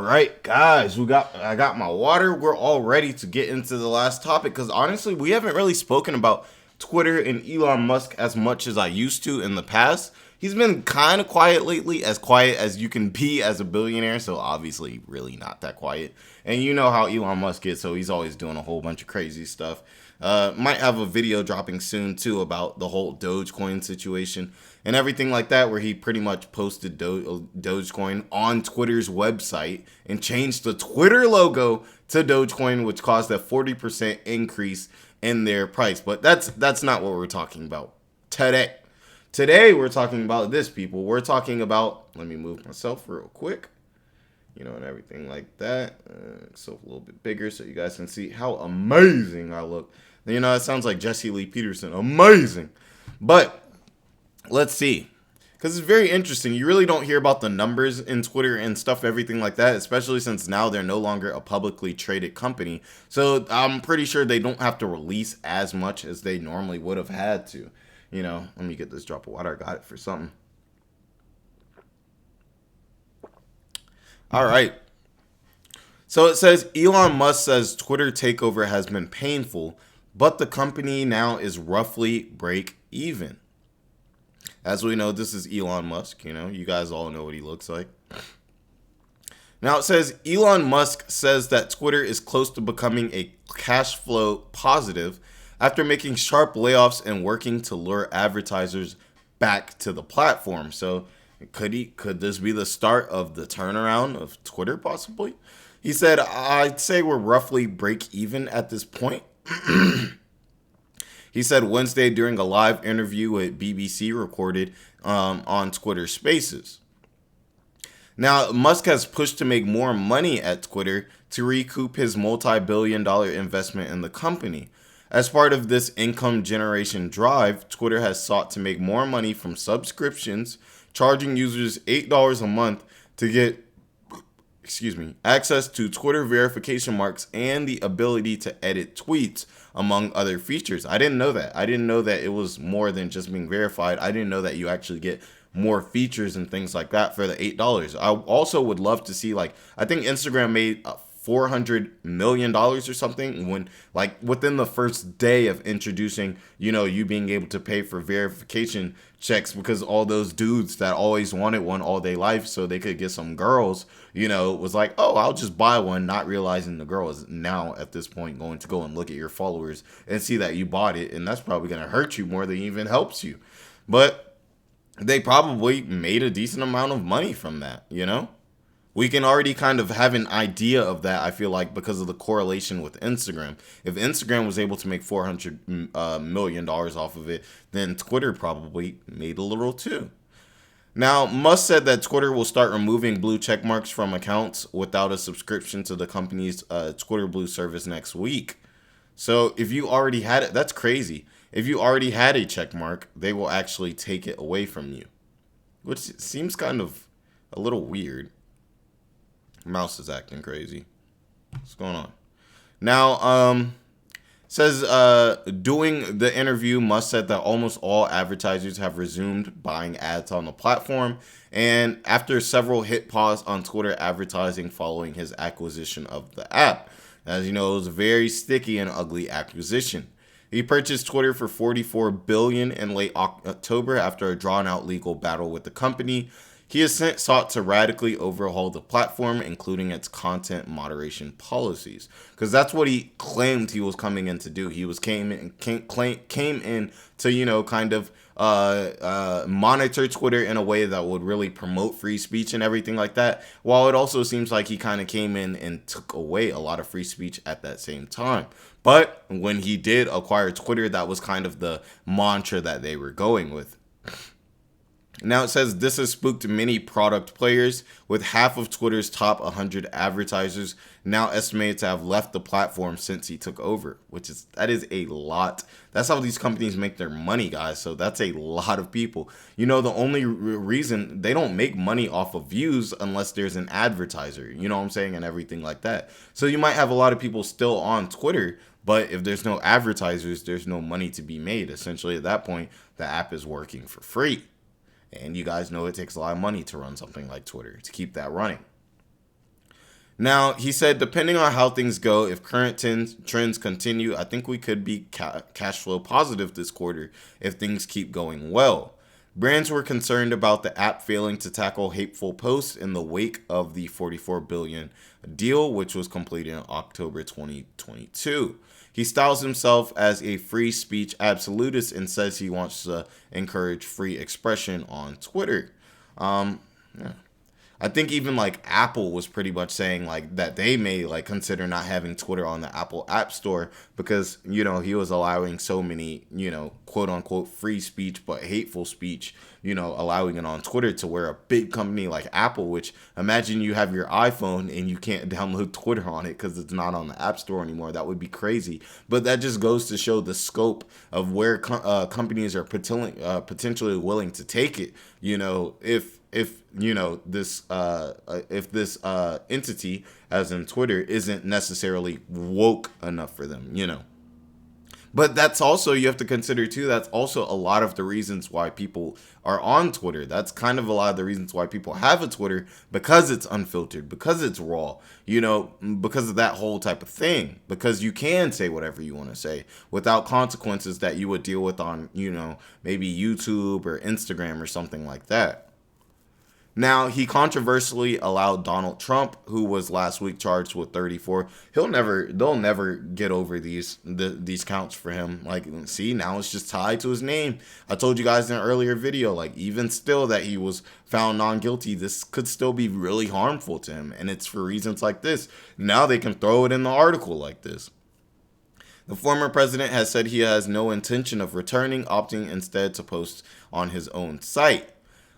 right, guys, I got my water. We're all ready to get into the last topic because honestly, we haven't really spoken about Twitter and Elon Musk as much as I used to in the past. He's been kind of quiet lately, as quiet as you can be as a billionaire, so obviously really not that quiet. And you know how Elon Musk is, so he's always doing a whole bunch of crazy stuff. Might have a video dropping soon too about the whole Dogecoin situation and everything like that, where he pretty much posted Dogecoin on Twitter's website and changed the Twitter logo to Dogecoin, which caused a 40% increase in their price. But that's not what we're talking about today. Today we're talking about this, people. We're talking about, let me move myself real quick, and everything like that. So a little bit bigger so you guys can see how amazing I look. It sounds like Jesse Lee Peterson. Amazing. But let's see. Because it's very interesting. You really don't hear about the numbers in Twitter and stuff, everything like that, especially since now they're no longer a publicly traded company. So I'm pretty sure they don't have to release as much as they normally would have had to. Let me get this drop of water. I got it for something. All right. So it says Elon Musk says Twitter takeover has been painful, but the company now is roughly break even. As we know, this is Elon Musk. You guys all know what he looks like. Now it says Elon Musk says that Twitter is close to becoming a cash flow positive after making sharp layoffs and working to lure advertisers back to the platform. So could this be the start of the turnaround of Twitter possibly? He said, I'd say we're roughly break even at this point. He said Wednesday during a live interview with BBC recorded on Twitter Spaces. Now, Musk has pushed to make more money at Twitter to recoup his multi-billion-dollar investment in the company. As part of this income generation drive, Twitter has sought to make more money from subscriptions, charging users $8 a month to get access to Twitter verification marks and the ability to edit tweets, among other features. I didn't know that. I didn't know that it was more than just being verified. I didn't know that you actually get more features and things like that for the $8. I also would love to see, I think Instagram made $400 million or something when, within the first day of introducing, you being able to pay for verification checks, because all those dudes that always wanted one all day life so they could get some girls, was like, oh, I'll just buy one, not realizing the girl is now at this point going to go and look at your followers and see that you bought it. And that's probably going to hurt you more than even helps you. But they probably made a decent amount of money from that, We can already kind of have an idea of that, I feel like, because of the correlation with Instagram. If Instagram was able to make $400 million off of it, then Twitter probably made a little too. Now, Musk said that Twitter will start removing blue check marks from accounts without a subscription to the company's Twitter Blue service next week. So if you already had it, that's crazy. If you already had a check mark, they will actually take it away from you, which seems kind of a little weird. Mouse is acting crazy. What's going on? Now, says doing the interview, Musk said that almost all advertisers have resumed buying ads on the platform, and after several hit pause on Twitter advertising following his acquisition of the app. As you know, it was a very sticky and ugly acquisition. He purchased Twitter for $44 billion in late October after a drawn-out legal battle with the company. He has since sought to radically overhaul the platform, including its content moderation policies, because that's what he claimed he was coming in to do. He came in to kind of monitor Twitter in a way that would really promote free speech and everything like that. While it also seems like he kind of came in and took away a lot of free speech at that same time. But when he did acquire Twitter, that was kind of the mantra that they were going with. Now it says this has spooked many product players, with half of Twitter's top 100 advertisers now estimated to have left the platform since he took over, that is a lot. That's how these companies make their money, guys. So that's a lot of people. The only reason they don't make money off of views unless there's an advertiser, you know what I'm saying, and everything like that. So you might have a lot of people still on Twitter, but if there's no advertisers, there's no money to be made. Essentially, at that point, the app is working for free. And you guys know it takes a lot of money to run something like Twitter, to keep that running. Now, he said, depending on how things go, if current trends continue, I think we could be cash flow positive this quarter if things keep going well. Brands were concerned about the app failing to tackle hateful posts in the wake of the $44 billion deal, which was completed in October 2022. He styles himself as a free speech absolutist and says he wants to encourage free expression on Twitter. Yeah. I think even like Apple was pretty much saying like that they may like consider not having Twitter on the Apple App Store because, he was allowing so many, quote unquote free speech but hateful speech, allowing it on Twitter, to where a big company like Apple, which imagine you have your iPhone and you can't download Twitter on it because it's not on the App Store anymore. That would be crazy. But that just goes to show the scope of where companies are potentially willing to take it, if this entity, as in Twitter, isn't necessarily woke enough for them. But that's also, you have to consider too, that's also a lot of the reasons why people are on Twitter. That's kind of a lot of the reasons why people have a Twitter, because it's unfiltered, because it's raw, because of that whole type of thing, because you can say whatever you want to say without consequences that you would deal with on, maybe YouTube or Instagram or something like that. Now, he controversially allowed Donald Trump, who was last week charged with 34. They'll never get over these counts for him. Like, see, now it's just tied to his name. I told you guys in an earlier video, like, even still that he was found non-guilty, this could still be really harmful to him. And it's for reasons like this. Now they can throw it in the article like this. The former president has said he has no intention of returning, opting instead to post on his own site.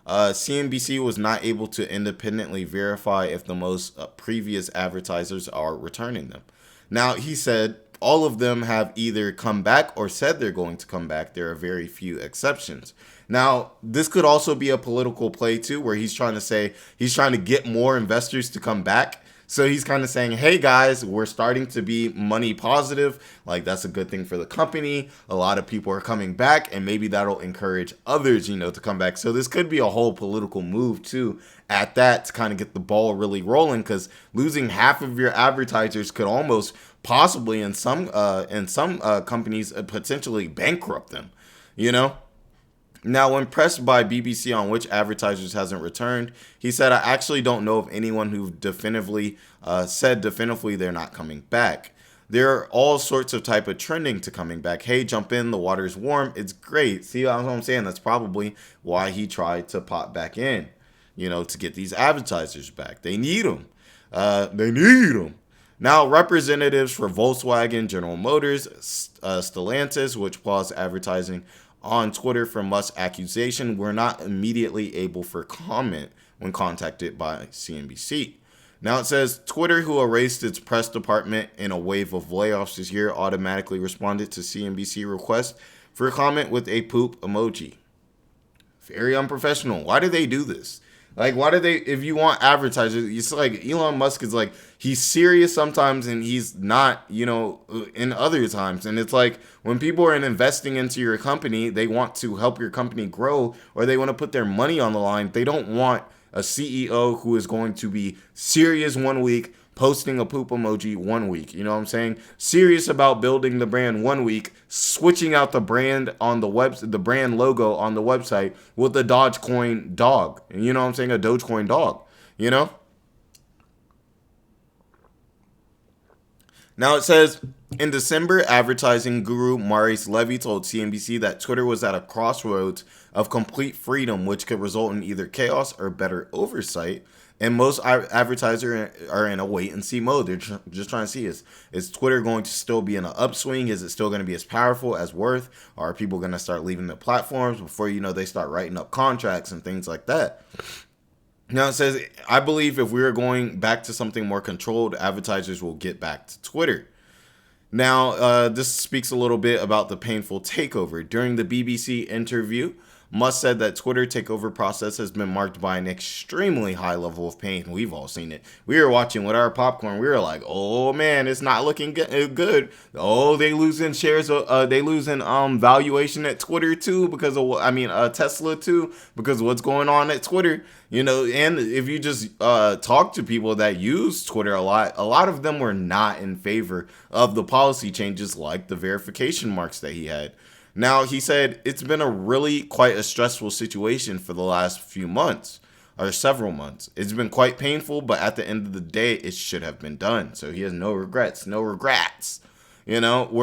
CNBC was not able to independently verify if the most previous advertisers are returning them. Now, he said all of them have either come back or said they're going to come back. There are very few exceptions. Now, this could also be a political play too, where he's trying to get more investors to come back. So he's kind of saying, hey guys, we're starting to be money positive. Like, that's a good thing for the company. A lot of people are coming back, and maybe that'll encourage others, to come back. So this could be a whole political move too at that, to kind of get the ball really rolling, because losing half of your advertisers could almost possibly in some companies potentially bankrupt them, Now, when pressed by BBC on which advertisers hasn't returned, he said, I actually don't know of anyone who said definitively they're not coming back. There are all sorts of type of trending to coming back. Hey, jump in, the water's warm. It's great. See what I'm saying? That's probably why he tried to pop back in, to get these advertisers back. They need them. Now, representatives for Volkswagen, General Motors, Stellantis, which paused advertising on Twitter for Musk's accusation, were not immediately able for comment when contacted by CNBC. Now it says, Twitter, who erased its press department in a wave of layoffs this year, automatically responded to CNBC request for comment with a poop emoji. Very unprofessional. Why do they do this? Like, why do they, if you want advertisers, it's like Elon Musk is like, he's serious sometimes and he's not, in other times. And it's like, when people are investing into your company, they want to help your company grow, or they want to put their money on the line. They don't want a CEO who is going to be serious one week, posting a poop emoji one week. You know what I'm saying? Serious about building the brand one week, switching out the brand on the brand logo on the website with the Dogecoin dog. You know what I'm saying? A Dogecoin dog, Now it says, in December, advertising guru Maurice Levy told CNBC that Twitter was at a crossroads of complete freedom, which could result in either chaos or better oversight. And most advertisers are in a wait-and-see mode. They're just trying to see, is Twitter going to still be in an upswing? Is it still going to be as powerful as worth? Or are people going to start leaving the platforms before they start writing up contracts and things like that? Now it says, I believe if we are going back to something more controlled, advertisers will get back to Twitter. Now, this speaks a little bit about the painful takeover. During the BBC interview, Musk said that Twitter takeover process has been marked by an extremely high level of pain. We've all seen it. We were watching with our popcorn. We were like, "Oh man, it's not looking good. Oh, they losing shares. They losing valuation at Twitter too because of Tesla too because of what's going on at Twitter." And if you just talk to people that use Twitter a lot of them were not in favor of the policy changes like the verification marks that he had. Now, he said it's been quite a stressful situation for the last few months or several months. It's been quite painful, but at the end of the day, it should have been done. So he has no regrets. Were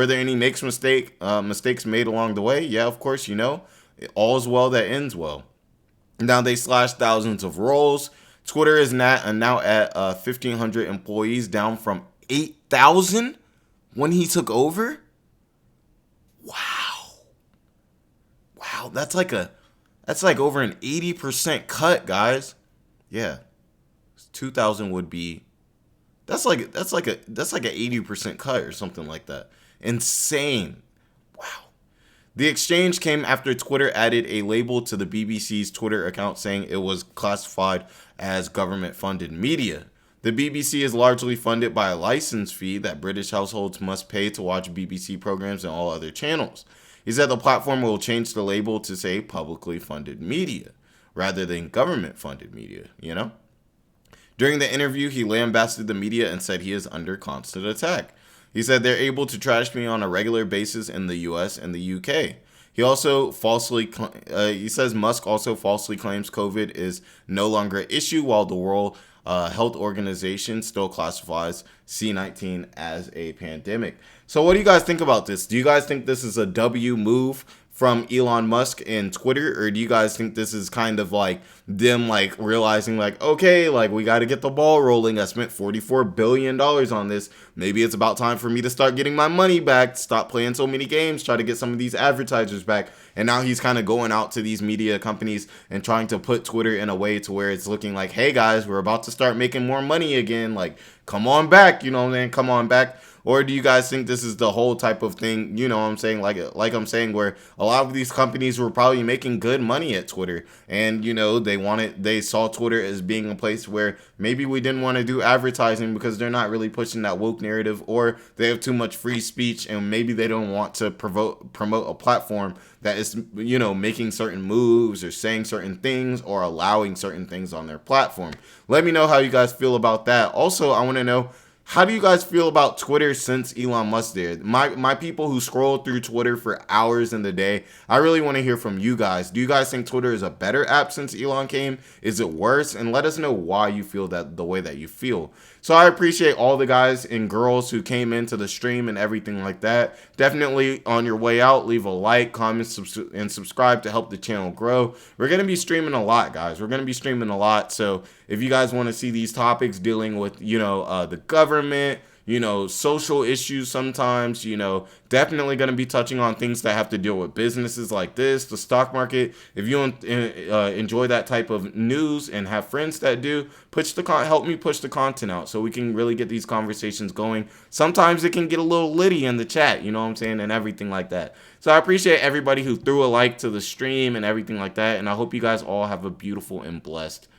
there any mistakes made along the way? Yeah, of course, all's well that ends well. Now they slashed thousands of roles. Twitter is now at 1,500 employees, down from 8,000 when he took over. Wow, that's like over an 80% cut, guys. Yeah, 2,000 would be. That's like an 80% cut or something like that. Insane. Wow. The exchange came after Twitter added a label to the BBC's Twitter account saying it was classified as government-funded media. The BBC is largely funded by a license fee that British households must pay to watch BBC programs and all other channels. He said the platform will change the label to say publicly funded media rather than government-funded media, During the interview, he lambasted the media and said he is under constant attack. He said they're able to trash me on a regular basis in the US and the UK. He says Musk also falsely claims COVID is no longer an issue, while the World Health Organization still classifies C-19 as a pandemic. So what do you guys think about this? Do you guys think this is a W move from Elon Musk and Twitter, or do you guys think this is kind of like them realizing okay, we got to get the ball rolling. I spent $44 billion on this. Maybe it's about time for me to start getting my money back, stop playing so many games, try to get some of these advertisers back. And now he's kind of going out to these media companies and trying to put Twitter in a way to where it's looking like, hey guys, we're about to start making more money again. Come on back, come on back. Or do you guys think this is the whole type of thing, what I'm saying, like I'm saying, where a lot of these companies were probably making good money at Twitter, and they saw Twitter as being a place where maybe we didn't want to do advertising because they're not really pushing that woke narrative, or they have too much free speech, and maybe they don't want to promote a platform that is making certain moves or saying certain things or allowing certain things on their platform. Let me know how you guys feel about that. Also, I want to know, how do you guys feel about Twitter since Elon Musk did? My people who scroll through Twitter for hours in the day, I really want to hear from you guys. Do you guys think Twitter is a better app since Elon came? Is it worse? And let us know why you feel that the way that you feel. So I appreciate all the guys and girls who came into the stream and everything like that. Definitely on your way out, leave a like, comment, and subscribe to help the channel grow. We're going to be streaming a lot, guys. We're going to be streaming a lot. So if you guys want to see these topics dealing with, the government, social issues sometimes, definitely going to be touching on things that have to deal with businesses like this, the stock market. If you enjoy that type of news and have friends that do, help me push the content out so we can really get these conversations going. Sometimes it can get a little litty in the chat, you know what I'm saying, and everything like that. So I appreciate everybody who threw a like to the stream and everything like that, and I hope you guys all have a beautiful and blessed day.